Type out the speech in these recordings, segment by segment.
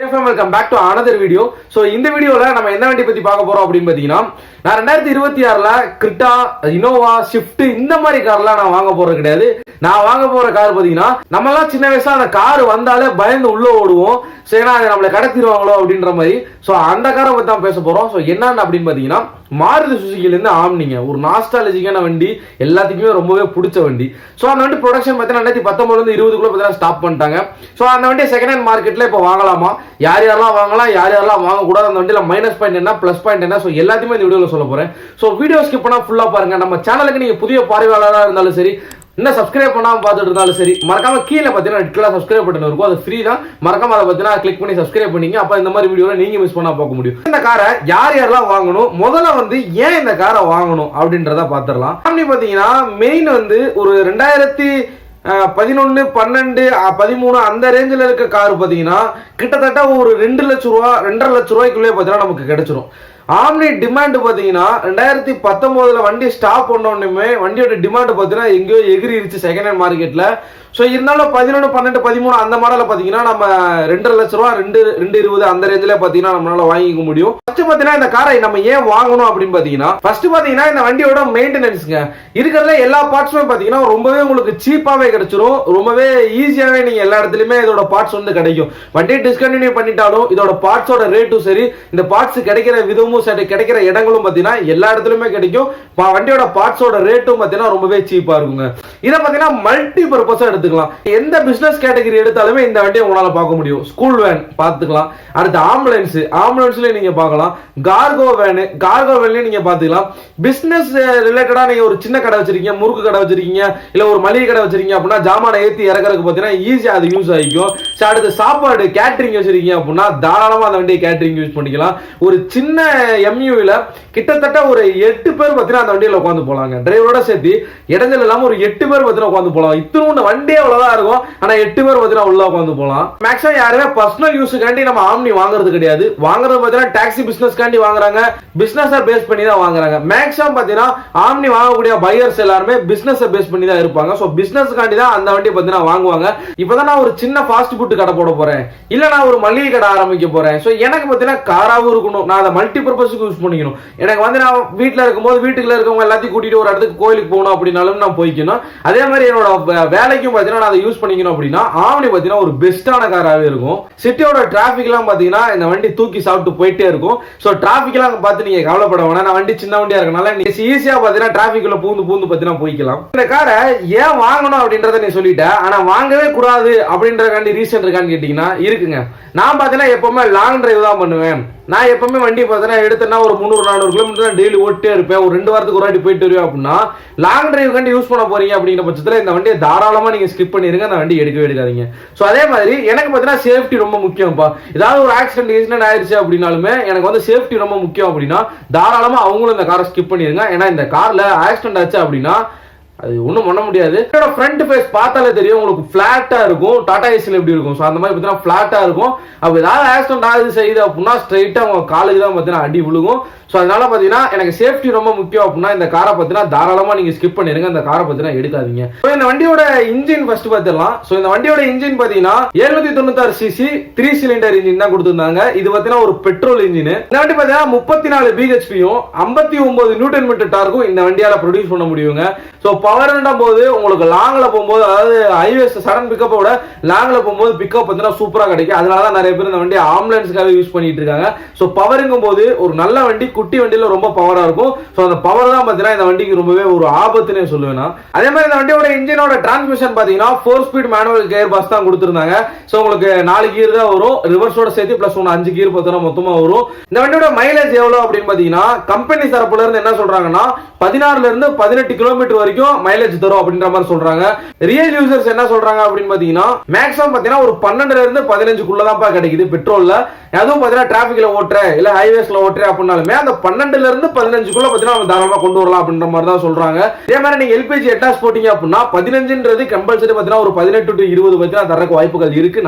Welcome back to another video. So இந்த வீடியோவில் நம்ம என்ன வண்டி பற்றி பார்க்க போகிறோம் அப்படின்னு பார்த்தீங்கன்னா, நான் 2026 கிரிட்டா, இனோவா, ஷிஃப்ட் இந்த மாதிரி கார்லாம் நான் வாங்க போகிறது கிடையாது. நான் வாங்க போகிற கார் பார்த்தீங்கன்னா, நம்மளாம் சின்ன வயசுல அந்த கார் வந்தாலே பயந்து உள்ளே ஓடுவோம். ஸோ ஏன்னா அதை நம்மளை கடத்திடுவாங்களோ அப்படின்ற மாதிரி. ஸோ அந்த காரை பற்றி தான் பேச போகிறோம். ஸோ என்னன்னு அப்படின்னு பார்த்தீங்கன்னா, மாருதி சுசுகிலேருந்து ஆம்னிங்க ஒரு நாஸ்டாலஜிக்கான வண்டி, எல்லாத்துக்குமே ரொம்பவே பிடிச்ச வண்டி. ஸோ அந்த வண்டி ப்ரொடக்ஷன் பார்த்தீங்கன்னா 2019 20 பார்த்தீங்கன்னா ஸ்டாப் பண்ணிட்டாங்க. ஸோ அந்த வண்டி செகண்ட் ஹேண்ட் மார்க்கெட்டில் இப்போ வாங்கலாமா, யார் யாரெல்லாம் வாங்கலாம், யார் யாரெல்லாம் வாங்கக்கூடாது, அந்த வண்டியில் மைனஸ் பாயிண்ட் என்ன, ப்ளஸ் பாயிண்ட் என்ன, ஸோ எல்லாத்தையுமே இந்த வீடியோவில் சொல்ல போகிறேன். ஸோ வீடியோ ஸ்கிப் பண்ணால் ஃபுல்லாக பாருங்கள். நம்ம சேனலுக்கு நீங்கள் புதிய பார்வையாளராக இருந்தாலும் சரி, இன்னும் சப்ஸ்கிரைப் பண்ணாமல் பார்த்துட்டு இருந்தாலும் சரி, மறக்காம கீழே பார்த்தீங்கன்னா ரெட் கலர் சப்ஸ்கிரைப் பட்டன் இருக்கும், அது ஃப்ரீ தான். மறக்காம அதை பார்த்தீங்கன்னா கிளிக் பண்ணி சப்ஸ்கிரைப் பண்ணிங்க. அப்போ இந்த மாதிரி வீடியோவில் நீங்கள் மிஸ் பண்ணால் பார்க்க முடியும். இந்த காரை யார் யாரெல்லாம் வாங்கணும், முதல்ல ஏன் இந்த காரை வாங்கணும் அப்படின்றத பார்த்துடலாம். அப்படி பார்த்தீங்கன்னா மெயின் ஒரு 2011 12 13 அந்த ரேஞ்சில் இருக்க கார் பார்த்தீங்கன்னா கிட்டத்தட்ட ஒரு 2 லட்சம் ரூபா 2.5 லட்சம் ரூபாய்க்குள்ளே பார்த்தீங்கன்னா நமக்கு கிடைச்சிரும். ஆம்னி டிமாண்ட் பார்த்தீங்கன்னா 2019 வண்டி ஸ்டாப் பண்ணோன்னுமே வண்டியோட டிமாண்ட் பார்த்தீங்கன்னா எங்கேயோ எகிரிருச்சு செகண்ட் ஹேண்ட் மார்க்கெட்டில். ஸோ இருந்தாலும் 11 12 13 அந்த மாடலில் பார்த்தீங்கன்னா நம்ம 2.5 லட்ச ரூபா 2.20 அந்த ரேஞ்சில் பார்த்தீங்கன்னா நம்மளால வாங்கிக்க முடியும். ஃபர்ஸ்ட் பார்த்தீங்கன்னா இந்த காரை நம்ம ஏன் வாங்கணும் அப்படின்னு பார்த்தீங்கன்னா, ஃபர்ஸ்ட் பார்த்தீங்கன்னா இந்த வண்டியோட மெயின்டெனன்ஸுங்க இருக்கிறதுல எல்லா பார்ட்ஸுமே பார்த்தீங்கன்னா ரொம்பவே உங்களுக்கு சீப்பாகவே கிடைச்சிரும். ரொம்பவே ஈஸியாகவே நீங்கள் எல்லா இடத்துலையுமே இதோட பார்ட்ஸ் கிடைக்கும். வண்டியை டிஸ்கண்டினியூ பண்ணிட்டாலும் இதோட பார்ட்ஸோட ரேட்டும் சரி, இந்த பார்ட்ஸ் கிடைக்கிற விதமும் சரி, கிடைக்கிற இடங்களும் பார்த்தீங்கன்னா எல்லா இடத்துலையுமே கிடைக்கும். வண்டியோட பார்ட்ஸோட ரேட்டும் பார்த்தீங்கன்னா ரொம்பவே சீப்பாக இருக்குங்க. இதை பார்த்தீங்கன்னா மல்டி பர்பஸாக எடுத்துக்கலாம். எந்த பிசினஸ் கேட்டகரி எடுத்தாலுமே இந்த வண்டியை உங்களால பார்க்க முடியும். ஸ்கூல் வேன் பார்த்துக்கலாம், அடுத்து ஆம்புலன்ஸ்ல நீங்க பார்க்கலாம், கார்கோ வேன்லயும் நீங்க பார்த்துக்கலாம். பிசினஸ் ரிலேட்டடா நீங்க ஒரு சின்ன கடை வச்சிருக்கீங்க, முறுக்கு கடை வச்சிருக்கீங்க, இல்ல ஒரு மளிகை கடை வச்சிருக்கீங்க அப்படின்னா ஜாமான ஏற்றி இறக்குறதுக்கு பார்த்தீங்கன்னா ஈஸியா அது யூஸ் ஆகிக்கும். அடுத்து சாப்பாடு கேட்டரிங் வச்சிருக்கீங்க அப்படின்னா தாராளமா அந்த வண்டியை கேட்டரிங் யூஸ் பண்ணிக்கலாம். ஒரு சின்ன எம்யூல கிட்டத்தட்ட ஒரு 8 பேர் பார்த்தீங்கன்னா அந்த வண்டியில உட்காந்து போலாங்க. டிரைவரோட சேர்த்து இடைஞ்சல் இல்லாம ஒரு 8 பேர் பார்த்தீங்கன்னா உட்காந்து போலாம். இத்தனை வண்டியே அவ்வளவுதான் இருக்கும், ஆனா 8 பேர் பார்த்தீங்கன்னா உள்ள உட்காந்து போலாம். மேக்ஸிமம் யாருமே பர்சனல் யூஸுக்காண்டி நம்ம ஆம்னி வாங்குறது கிடையாது. வாங்குறது பார்த்தீங்கன்னா டாக்ஸி பிசினஸ்காண்டி வாங்குறாங்க, பிசினஸ் பேஸ் பண்ணி தான் வாங்குறாங்க. மேக்ஸிமம் பார்த்தீங்கன்னா ஆம்னி வாங்கக்கூடிய பையர்ஸ் எல்லாருமே பிசினஸ் பேஸ் பண்ணி தான் இருப்பாங்க. ஸோ பிசினஸ்காண்டி தான் அந்த வண்டி பார்த்தீங்கன்னா வாங்குவாங்க. இப்பதான் நான் ஒரு சின்ன ஃபாஸ்ட் ஃபுட் கடை போட போறேன், இல்ல நான் ஒரு மளிகை கடை ஆரம்பிக்க போறேன், ஸோ எனக்கு பார்த்தீங்கன்னா காராவும் இருக்கணும், நான் அதை மல்டி பர்பஸுக்கு யூஸ் பண்ணிக்கணும். எனக்கு நான் வீட்டில் இருக்கும்போது வீட்டுக்குள்ள இருக்கவங்க எல்லாத்தையும் கூட்டிட்டு ஒரு இடத்துக்கு கோயிலுக்கு போகணும் அப்படின்னாலும் நான் போய்க்கணும். அதே மாதிரி என்னோட வேலைக்கும் பார்த்தீங்கன்னா நான் அதை யூஸ் பண்ணிக்கணும் அப்படின்னா ஆம்னி பார்த்தீங்கன்னா ஒரு பெஸ்டான காராகவே இருக்கும். சிட்டியோட டிராஃபிக்லாம் பார்த்தீங்கன்னா இந்த வண்டி தூக்கி சாப்பிட்டு போயிட்டே இருக்கும். ஸோ டிராஃபிக்லாம் பார்த்து நீங்க கவலைப்பட வேணாம். நான் வண்டி சின்ன வண்டியா இருக்கனால நீங்க ஈஸியா பார்த்தீங்கன்னா டிராஃபிக்ல பூந்து பார்த்தீங்கன்னா போய்க்கலாம். இந்த காரை ஏன் வாங்கணும் அப்படின்றத நீ சொல்லிட்ட, ஆனா வாங்கவே கூடாது அப்படின்றக்காண்டி ரீசன் இருக்கான்னு கேட்டீங்கன்னா இருக்குங்க. நான் பார்த்தீங்கன்னா எப்பவுமே லாங் டிரைவ் தான் பண்ணுவேன். நான் எப்பவுமே வண்டி பார்த்தீங்கன்னா எடுத்தேன்னா ஒரு 300-400 கிலோமீட்டர் தான் டெய்லி ஓட்டே இருப்பேன். ஒரு 2 வாரத்துக்கு ஒரு வாட்டி போயிட்டு வருவேன் அப்படின்னா லாங் டிரைவ் கண்டி யூஸ் பண்ண போறீங்க அப்படிங்கிற பட்சத்தில் இந்த வண்டியை தாராளமா நீங்க ஸ்கிப் பண்ணிருங்க, அந்த வண்டி எடுக்கவே எடுக்காதீங்க. ஸோ அதே மாதிரி எனக்கு பார்த்தீங்கன்னா சேஃப்டி ரொம்ப முக்கியம்ப்பா. ஏதாவது ஒரு ஆக்சிடென்ட் ஆயிடுச்சு அப்படின்னாலுமே எனக்கு சேஃப்டி ரொம்ப முக்கியம் அப்படின்னா தாராளமா அவங்களும் இந்த காரை ஸ்கிப் பண்ணிருங்க. ஏன்னா இந்த கார்ல ஆக்சிடென்ட் ஆச்சு அப்படின்னா அது ஒன்றும் பண்ண முடியாது. ஃப்ரண்ட் ஃபேஸ் பார்த்தாலே தெரியும் உங்களுக்கு, ஃபிளாட்டா இருக்கும். டாடா ஏசியில் எப்படி இருக்கும், ஸோ அந்த மாதிரி பார்த்தீங்கன்னா ஃபிளாட்டா இருக்கும். அப்போ ஏதாவது ஆக்சிடென்ட் ஆகுது செய்யுது அப்படின்னா ஸ்ட்ரைட்டா அவங்க காலுக்கு தான் பார்த்தீங்கன்னா அடி விழுகும். ஸோ அதனால பார்த்தீங்கன்னா எனக்கு சேஃப்டி ரொம்ப முக்கியம் அப்படின்னா இந்த காரை பார்த்தீங்கன்னா தாராளமா நீங்க ஸ்கிப் பண்ணிருங்க, இந்த காரை பார்த்தீங்கன்னா எடுக்காதீங்க. ஸோ இந்த வண்டியோட இன்ஜின் ஃபர்ஸ்ட் பார்த்துடலாம். ஸோ இந்த வண்டியோட இன்ஜின் பார்த்தீங்கன்னா 796 cc 3 சிலிண்டர் இன்ஜின் தான் கொடுத்துருந்தாங்க. இது பார்த்தீங்கன்னா ஒரு பெட்ரோல் இன்ஜின். இந்த வண்டி பார்த்தீங்கன்னா 34 பிஹெச்பியும் 59 நியூட்டன் மீட்டர் டார்க்கும் இந்த வண்டியால ப்ரொடியூஸ் பண்ண முடியுங்க. ஸோ பவர்ன்ற போது உங்களுக்கு லாங்ல போகும்போது, அதாவது ஹைவேஸ் சடன் பிக்கப்போட லாங்ல போகும்போது பிக்கப் பார்த்தீங்கன்னா சூப்பரா கிடைக்கும். அதனாலதான் நிறைய பேர் இந்த வண்டி ஆம்புலன்ஸ்க்காக யூஸ் பண்ணிட்டு இருக்காங்க. ஸோ பவருங்கும் போது ஒரு நல்ல வண்டி, குட்டி வண்டியில ரொம்ப பவரா இருக்கும். ஸோ அந்த பவர் தான் பார்த்தீங்கன்னா இந்த வண்டிக்கு ரொம்பவே ஒரு ஆபத்துன்னு சொல்லுவேன். அதே மாதிரி இந்த வண்டியோட இன்ஜினோட டிரான்ஸ்மிஷன் பார்த்தீங்கன்னா 4 ஸ்பீட் மேனுவல் கியர் பாக்ஸ் தான் கொடுத்துருந்தாங்க. ஸோ உங்களுக்கு 4 கியர் தான் வரும், ரிவர்ஸோட சேர்த்து பிளஸ் 5 கியர் பார்த்தீங்கன்னா மொத்தமா வரும். இந்த வண்டியோட மைலேஜ் எவ்வளவு அப்படின்னு பார்த்தீங்கன்னா கம்பெனி தரப்புல இருந்து என்ன சொல்றாங்கன்னா 16 இருந்து 18 கிலோமீட்டர் வரைக்கும் மைலேஜ் தரும் அப்படின்ற மாதிரி சொல்றாங்க. ரியல் யூசர்ஸ் என்ன சொல்றாங்க அப்படின்னு பாத்தீங்கன்னா மேக்ஸிமம் பாத்தீங்கன்னா ஒரு 12 இருந்து 15 தான் கிடைக்குது பெட்ரோல்ல. அதுவும் பாத்தீங்கன்னா டிராபிக்ல ஓட்டுற இல்ல ஹைவேஸ்ல ஓட்டுற அப்படின்னாலுமே அந்த 12 இருந்து 15 பாத்தீங்கன்னா நம்ம தாராளமா கொண்டு வரலாம் அப்படின்ற மாதிரி தான் சொல்றாங்க. இதே மாதிரி நீங்க எல்பிஜி எட்டாஸ் போட்டீங்க அப்படின்னா 15ன்றது கம்பல்சரி பாத்தீங்கன்னா ஒரு 18 to 20 பாத்தீங்கன்னா தரக்கு வாய்ப்புகள் இருக்கு.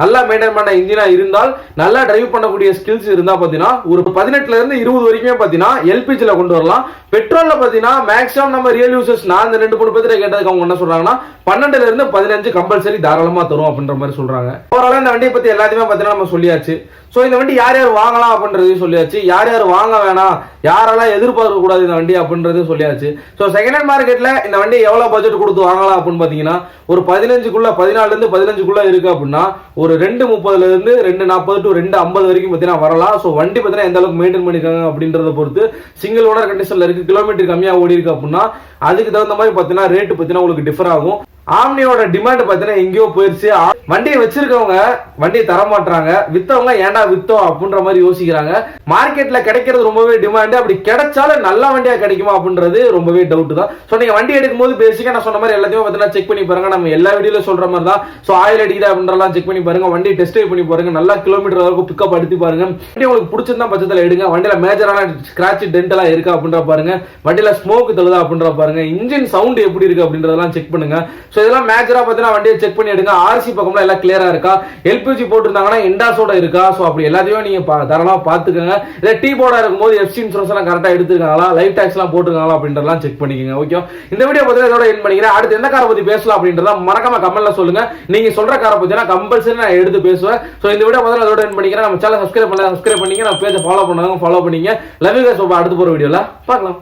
நல்லா மெயின்டைன் பண்ண இன்ஜினா இருந்தால், நல்லா டிரைவ் பண்ணக்கூடிய ஸ்கில்ஸ் இருந்தா பாத்தீங்கன்னா ஒரு 18ல இருந்து 20 வரைக்குமே பாத்தீங்கன்னா எல்பிஜில கொண்டு வரலாம். பெட்ரோல்ல பாத்தீங்கன்னா மேக்ஸிமம் நம்ம ரியல் யூசர்ஸ் நான் இந்த 2-3 பேர்கிட்ட கேட்டதுக்கு அவங்க என்ன சொல்றாங்கன்னா 12ல இருந்து 15 கம்பல்சரி தாராளமா தரும் அப்படின்ற மாதிரி சொல்றாங்க. ஓவராலா இந்த வண்டியை பத்தி எல்லாத்தையுமே பார்த்தீங்கன்னா நம்ம சொல்லியாச்சு. ஸோ இந்த வண்டி யார் யார் வாங்கலாம் அப்படின்றதையும் சொல்லியாச்சு, யார் யார் வாங்க வேணாம், யாரெல்லாம் எதிர்பார்க்க கூடாது இந்த வண்டி அப்படின்றதையும் சொல்லியாச்சு. ஸோ செகண்ட் ஹேண்ட் மார்க்கெட்ல இந்த வண்டி எவ்வளவு பட்ஜெட் கொடுத்து வாங்கலாம் அப்படின்னு பாத்தீங்கன்னா ஒரு 15க்குள்ள 14ல இருந்து 15க்குள்ள இருக்கு அப்படின்னா ஒரு 230ல இருந்து 240 டு 250 வரைக்கும் பார்த்தீங்கன்னா வரலாம். ஸோ வண்டி பார்த்தீங்கன்னா எந்த அளவுக்கு மெயின்டைன் பண்ணிருக்காங்க அப்படின்றத பொறுத்து சிங்கிள் ஓனர் கண்டிஷன்ல இருக்கு, கிலோமீட்டர் கம்மியா ஓடி இருக்கு அப்படின்னா அதுக்கு தகுந்த மாதிரி பார்த்தீங்கன்னா ரேட்டு பார்த்தீங்கன்னா உங்களுக்கு டிஃபர் ஆகும். ஆம்னியோட டிமாண்ட் பார்த்தீங்கன்னா எங்கேயோ போயிருச்சு. வண்டியை வச்சிருக்கவங்க வண்டியை தர மாட்டாங்க, வித்தவங்க ஏன்டா வித்தோம் அப்படின்ற மாதிரி யோசிக்கிறாங்க. மார்க்கெட்ல கிடைக்கிறது ரொம்பவே டிமாண்ட், அப்படி கிடைச்சாலும் நல்ல வண்டியா கிடைக்குமா அப்படின்றது ரொம்பவே டவுட் தான். ஸோ நீங்க வண்டி எடுக்கும் போது பேசிக்கா நான் சொன்ன மாதிரி எல்லாத்தையும் பார்த்தீங்கன்னா செக் பண்ணி பாருங்க. நம்ம எல்லா வீடியோல சொல்ற மாதிரி தான். ஸோ ஆயில் அடிக்குதா அப்படின்றலாம் செக் பண்ணி பாருங்க, வண்டி டெஸ்ட் ட்ரைவ் பண்ணி பாருங்க, நல்லா கிலோமீட்டர் வரைக்கும் பிக்கப் எடுத்து பாருங்க. வண்டி உங்களுக்கு பிடிச்சிருந்தா பட்சத்தில் எடுங்க. வண்டியில மேஜரான ஸ்கிராட்ச் டென்ட் எல்லாம் இருக்கா அப்படின்ற பாருங்க, வண்டியில ஸ்மோக் தழுதா அப்படின்ற பாருங்க, இன்ஜின் சவுண்ட் எப்படி இருக்கு அப்படின்றதெல்லாம் செக் பண்ணுங்க. ஸோ இதெல்லாம் மேஜரா பார்த்தீங்கன்னா வண்டியை செக் பண்ணி எடுங்க. ஆர்சி பக்கம்ல எல்லாம் கிளியரா இருக்கா, எல்பிஜி போட்டுருந்தாங்கன்னா இண்டாஸோட இருக்கா, ஸோ அப்படி எல்லாத்தையும் நீங்க தாராளமா பார்த்துக்கோங்க. இல்லை டீ போர்டா இருக்கும்போது எஃப்சி இன்சூரன்ஸ் எல்லாம் கரெக்டாக எடுத்துருக்காங்களா, லைஃப் டாக்ஸ் எல்லாம் போட்டுருக்காங்களா அப்படின்றதெல்லாம் செக் பண்ணிக்கோங்க. ஓகே, இந்த வீடியோ பத்தி இதோட எண்ட் பண்ணிக்கிறேன். அடுத்து எந்த காரை பத்தி பேசலாம் அப்படின்றத மறக்காம கமெண்ட்ல சொல்லுங்க. நீங்க சொல்ற காரை பத்தி கம்பல்சரி நான் எடுத்து பேசுவேன். ஸோ இந்த வீடியோ பத்தி இதோட எண்ட் பண்ணிக்கிறேன். நம்ம சேனல் சப்ஸ்கிரைப் பண்ணிங்க, நம்ம பேஜை ஃபாலோ பண்ணுங்க, ஃபாலோ பண்ணிங்க. Love you guys. அடுத்து போற வீடியோல பார்க்கலாம்.